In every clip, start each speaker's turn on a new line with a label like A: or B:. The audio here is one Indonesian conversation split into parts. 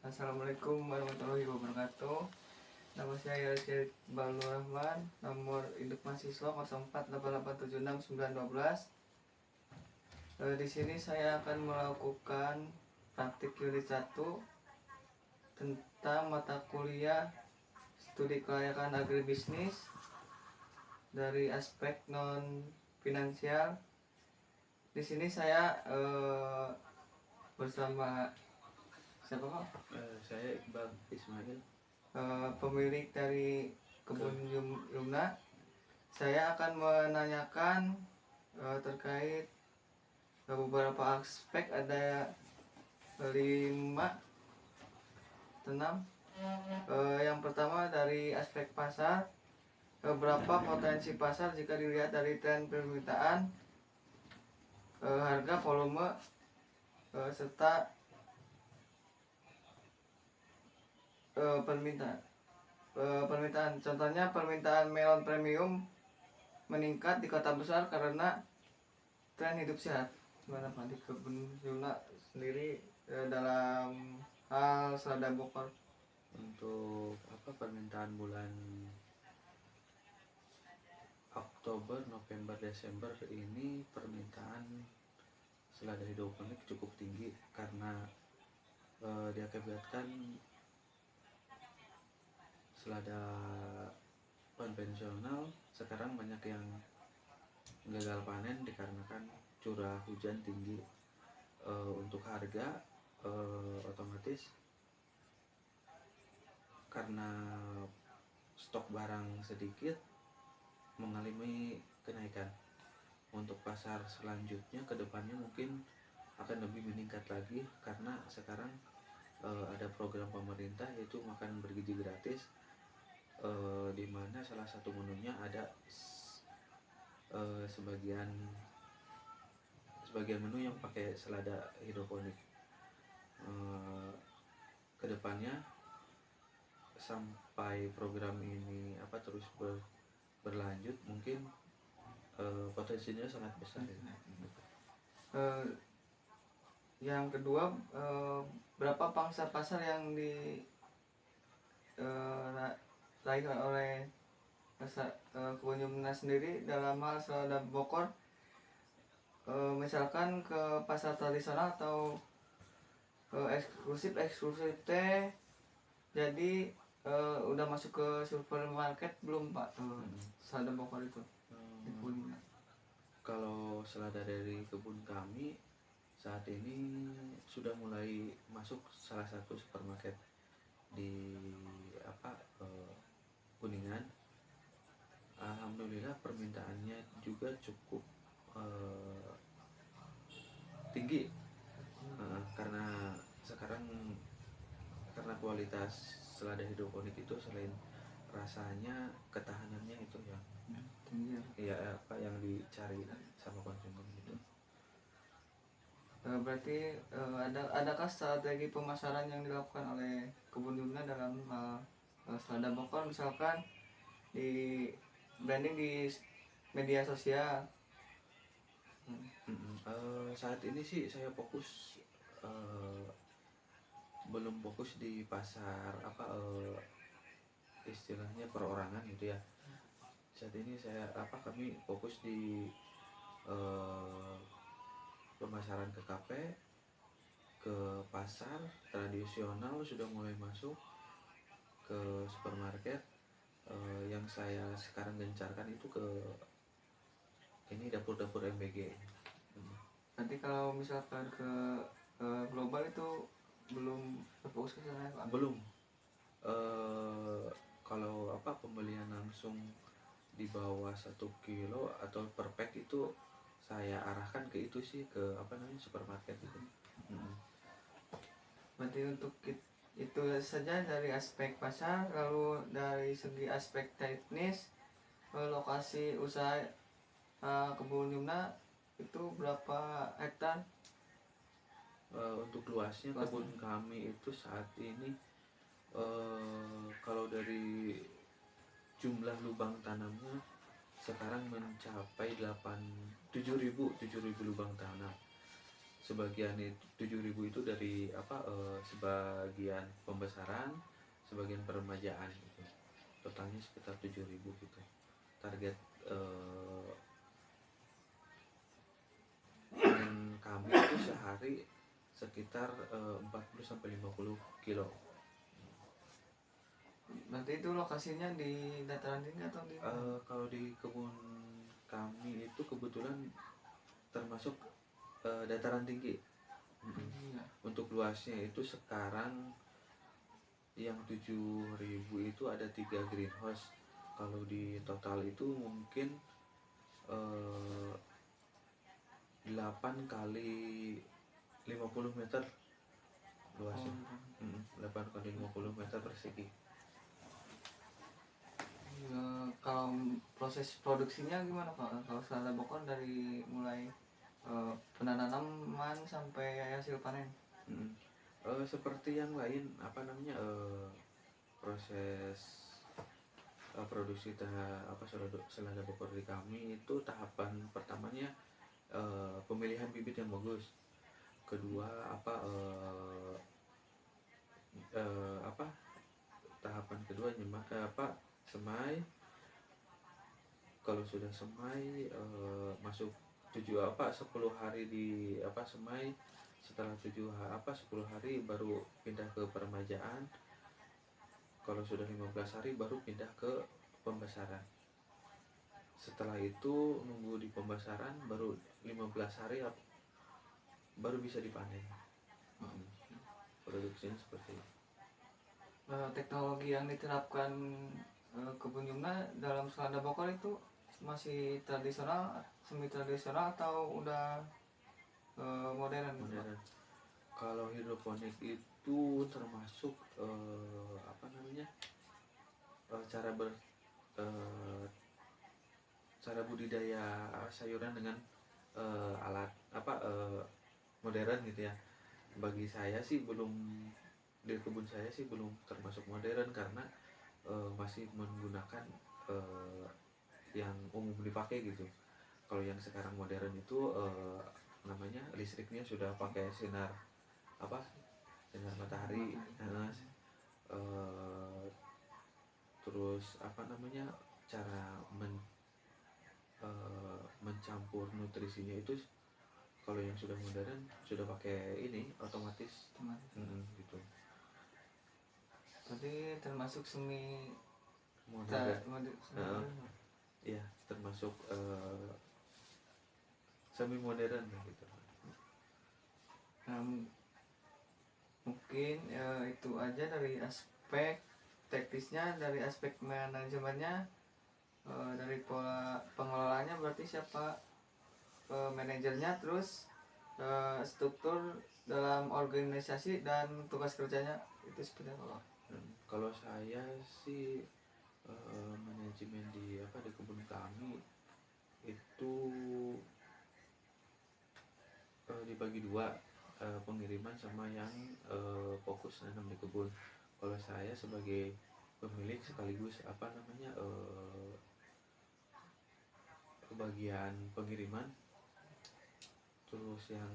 A: Assalamualaikum warahmatullahi wabarakatuh. Nama saya Rizky Balur Rahman. Nomor induk mahasiswa 0488769912. Di sini saya akan melakukan praktik unit 1 tentang mata kuliah studi kelayakan agribisnis dari aspek non finansial. Di sini saya bersama siapa Pak?
B: Saya Iqbal Ismail,
A: Pemilik dari kebun Yumna. Saya akan menanyakan terkait beberapa aspek, ada 5 6. Yang pertama dari aspek pasar, berapa potensi pasar jika dilihat dari tren permintaan, harga, volume, serta permintaan. Contohnya permintaan melon premium meningkat di kota besar karena tren hidup sehat. Gimana Pak di kebun Yumna sendiri dalam hal selada bokor?
B: untuk permintaan bulan Oktober, November, Desember ini permintaan selada hidroponik cukup tinggi karena diakibatkan selada konvensional sekarang banyak yang gagal panen dikarenakan curah hujan tinggi. Untuk harga otomatis karena stok barang sedikit mengalami kenaikan. Untuk pasar selanjutnya ke depannya mungkin akan lebih meningkat lagi karena sekarang ada program pemerintah yaitu makan bergizi gratis, di mana salah satu menunya ada sebagian menu yang pakai selada hidroponik. Kedepannya sampai program ini terus berlanjut mungkin potensinya sangat besar.
A: Yang kedua, berapa pangsa pasar yang diraih oleh kebun Yumna sendiri dalam hal selada bokor, misalkan ke pasar tradisional atau eksklusif teh, jadi udah masuk ke supermarket belum Pak selada bokor itu di kebun Yumna?
B: Kalau selada dari kebun kami saat ini sudah mulai masuk salah satu supermarket di Kuningan. Alhamdulillah permintaannya juga cukup tinggi, karena sekarang kualitas selada hidroponik itu selain rasanya, ketahanannya itu yang
A: tinggi ya.
B: yang dicari sama konsumen gitu.
A: Berarti adakah strategi pemasaran yang dilakukan oleh kebun Yumna dalam selada bokor, misalkan di branding di media sosial?
B: Saat ini sih saya fokus, belum fokus di pasar istilahnya perorangan gitu ya. Saat ini kami fokus di pemasaran ke kafe, ke pasar tradisional sudah mulai masuk, ke supermarket. Yang saya sekarang gencarkan itu ke dapur-dapur MBG.
A: Nanti kalau misalkan ke global itu belum berfokus ke sana Pak?
B: Belum. Kalau pembelian langsung di bawah 1 kilo atau per pack itu saya arahkan ke itu sih, ke supermarket itu.
A: Berarti untuk itu saja dari aspek pasar. Lalu dari segi aspek teknis, lokasi usaha kebun Yumna itu berapa hektar?
B: Untuk luasnya kebun kami itu saat ini kalau dari jumlah lubang tanamnya sekarang mencapai 7.000 lubang tanam. sebagian itu 7.000 itu dari sebagian pembesaran, sebagian peremajaan gitu. Totalnya sekitar 7.000 gitu. Target panen kami itu sehari sekitar 40 sampai 50 kilo.
A: Berarti itu lokasinya di dataran tinggi atau di mana?
B: Kalau di kebun kami itu kebetulan termasuk dataran tinggi.
A: Iya.
B: Untuk luasnya itu sekarang yang 7.000 itu ada 3 greenhouse. Kalau di total itu mungkin 8 kali 50 meter luasnya. 8 kali 50 meter persegi.
A: Kalau proses produksinya gimana Pak? Kalau selada bokor dari mulai penanaman sampai hasil panen?
B: Seperti yang lain proses produksi selada bokor di kami itu tahapan pertamanya pemilihan bibit yang bagus. Kedua tahapan kedua semai. Kalau sudah semai masuk 10 hari di semai. Setelah 10 hari baru pindah ke peremajaan. Kalau sudah 15 hari baru pindah ke pembesaran. Setelah itu nunggu di pembesaran baru 15 hari baru bisa dipanen. Produksinya seperti itu.
A: Teknologi yang diterapkan Kebun Yumna dalam selada bokor itu masih tradisional, semi tradisional atau udah modern?
B: Modern. Kalau hidroponik itu termasuk cara budidaya sayuran dengan alat modern gitu ya. Bagi saya sih belum, di kebun saya sih belum termasuk modern karena masih menggunakan yang umum dipakai gitu. Kalau yang sekarang modern itu listriknya sudah pakai sinar matahari. Terus cara mencampur nutrisinya itu kalau yang sudah modern sudah pakai ini otomatis. Gitu.
A: Jadi termasuk semi
B: Modern. Ya, termasuk semi modern gitu.
A: Mungkin itu aja dari aspek teknisnya, dari aspek manajemennya, dari pola pengelolaannya berarti siapa manajernya, terus struktur dalam organisasi dan tugas kerjanya itu seperti apa?
B: Kalau saya sih manajemen di kebun kami itu dibagi dua, pengiriman sama yang fokus nanam di kebun. Kalau saya sebagai pemilik sekaligus bagian pengiriman, terus yang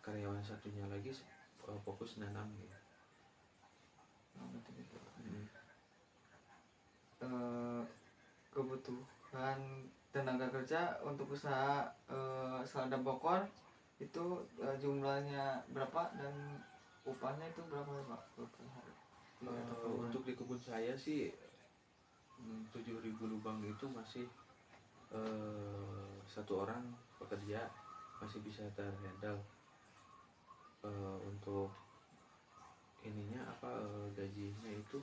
B: karyawan satunya lagi fokus nanam gitu.
A: Kebutuhan tenaga kerja untuk usaha selada bokor itu jumlahnya berapa dan upahnya itu berapa ya Pak?
B: Untuk di kebun saya sih 7.000 lubang itu masih satu orang pekerja masih bisa terhandle. Untuk ininya gajinya itu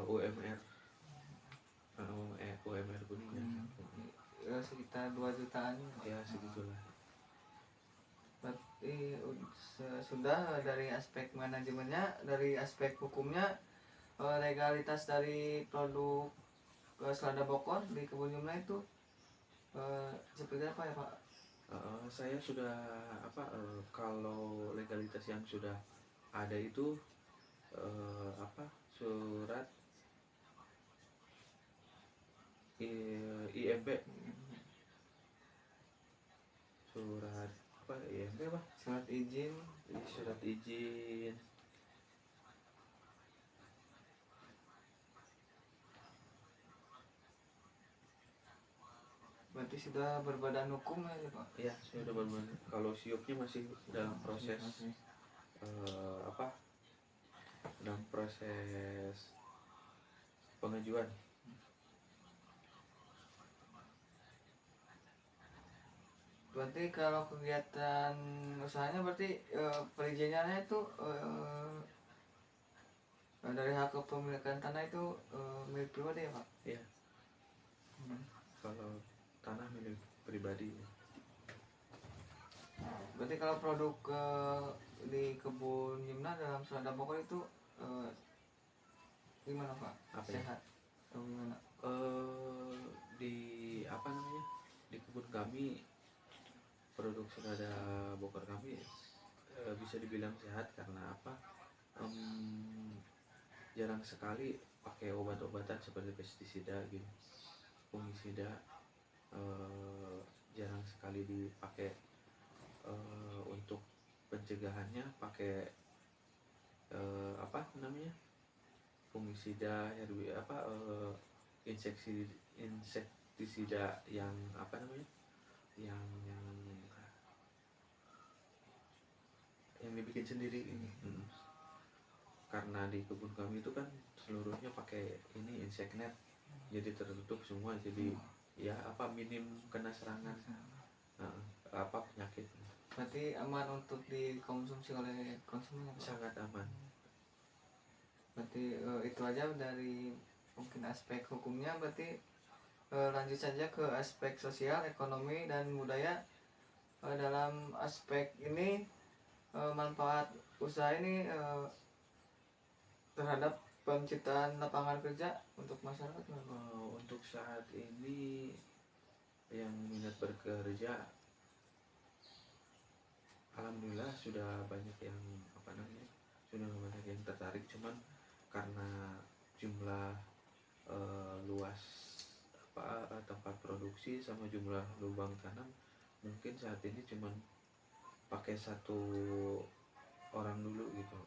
B: UMR kuningan.
A: Sekitar 2 jutaan
B: Ya segitulah.
A: berarti sudah dari aspek manajemennya, dari aspek hukumnya, legalitas dari produk selada bokor di Kebun Yumna itu seperti apa ya Pak?
B: Saya sudah kalau legalitas yang sudah ada itu surat IMB, surat apa ya enggak apa
A: surat izin.
B: surat izin.
A: Berarti sudah berbadan hukum ya Pak?
B: Ya sudah benar. Kalau siupnya masih dalam proses apa dalam proses pengajuan.
A: Berarti kalau kegiatan usahanya berarti perizinannya itu dari hak kepemilikan tanah itu milik pribadi ya Pak?
B: Ya kalau tanah milik pribadi.
A: Berarti kalau produk di kebun Yumna dalam Selada Bogor itu gimana Pak?
B: Apa ya?
A: Sehat atau gimana?
B: Di apa namanya di kebun kami produk selada Bogor kami bisa dibilang sehat karena apa? Jarang sekali pakai obat-obatan seperti pestisida gitu, fungisida, jarang sekali dipakai. Untuk pencegahannya pakai apa namanya fungisida, insektisida yang apa namanya yang dibikin sendiri ini. Karena di kebun kami itu kan seluruhnya pakai ini insect net, jadi tertutup semua, jadi ya apa minim kena serangan apa penyakit.
A: Berarti aman untuk dikonsumsi oleh konsumen ya Pak?
B: Sangat aman.
A: Berarti itu aja dari mungkin aspek hukumnya. Berarti lanjut saja ke aspek sosial, ekonomi, dan budaya. Dalam aspek ini manfaat usaha ini terhadap penciptaan lapangan kerja untuk masyarakat.
B: Untuk saat ini yang minat bekerja alhamdulillah sudah banyak yang apa namanya sudah banyak yang tertarik, cuman karena jumlah luas tempat produksi sama jumlah lubang tanam mungkin saat ini cuman pakai satu orang dulu gitu.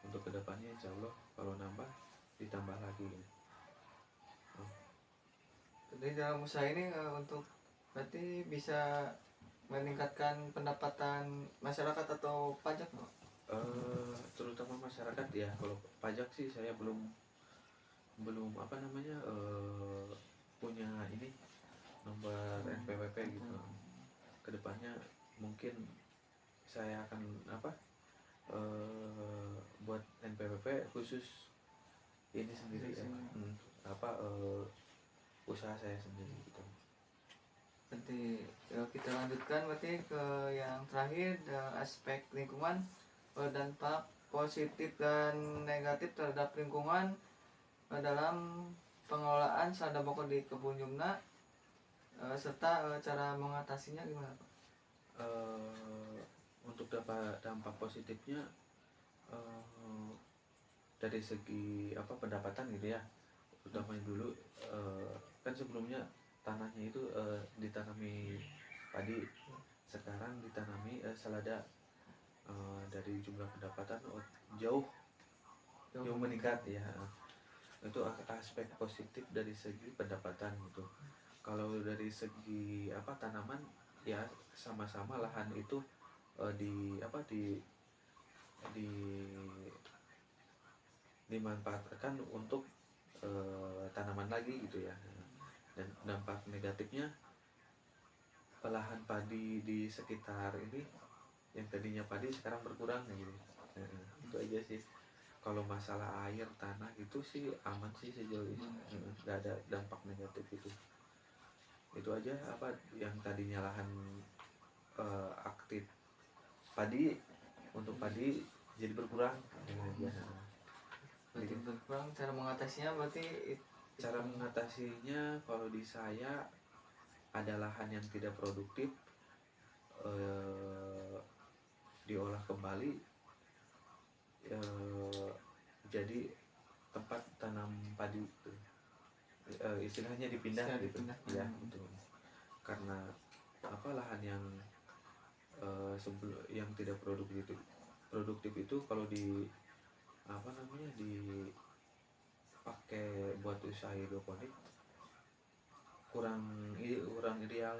B: Untuk kedepannya insya Allah kalau nambah ditambah lagi.
A: Jadi dalam usaha ini untuk berarti bisa meningkatkan pendapatan masyarakat atau pajak Pak?
B: Terutama masyarakat ya. Kalau pajak sih saya belum apa namanya punya ini nomor NPWP gitu. Kedepannya mungkin saya akan apa buat NPWP khusus ini sendiri ya, usaha saya sendiri gitu.
A: Nanti kita lanjutkan berarti ke yang terakhir, aspek lingkungan, dampak positif dan negatif terhadap lingkungan dalam pengelolaan Selada Bogor di Kebun Yumna, serta cara mengatasinya gimana Pak?
B: Untuk dampak positifnya dari segi apa pendapatan gitu ya, utamanya dulu kan sebelumnya tanahnya itu ditanami padi, sekarang ditanami selada. Dari jumlah pendapatan jauh meningkat ya. Itu aspek positif dari segi pendapatan gitu. Kalau dari segi apa tanaman ya sama-sama lahan itu dimanfaatkan untuk tanaman lagi gitu ya. Dan dampak negatifnya lahan padi di sekitar ini yang tadinya padi sekarang berkurang gitu. Itu aja sih. Kalau masalah air tanah itu sih aman sih sejauh ini, nggak ada dampak negatif itu aja. Apa yang tadinya lahan aktif padi, untuk padi jadi berkurang ya.
A: Berarti berkurang, cara mengatasinya berarti
B: Cara mengatasinya kalau di saya ada lahan yang tidak produktif diolah kembali jadi tempat tanam padi gitu. Istilahnya dipindah gitu ya, betul. Karena apa lahan yang sebelum yang tidak produktif itu kalau di apa namanya dipakai buat usaha hidroponik kurang ideal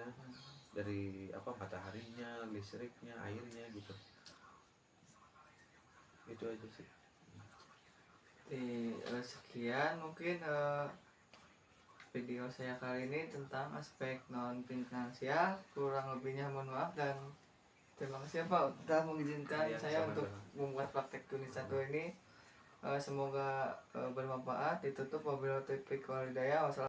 B: dari apa mataharinya, listriknya, airnya gitu. Itu aja sih.
A: Sekian mungkin video saya kali ini tentang aspek non finansial. Kurang lebihnya mohon maaf dan terima kasih ya Pak telah mengizinkan
B: Iya,
A: saya untuk
B: sama-sama.
A: membuat praktek tulis satu ini. Semoga bermanfaat. Ditutup wabillahi taufiq wal hidayah.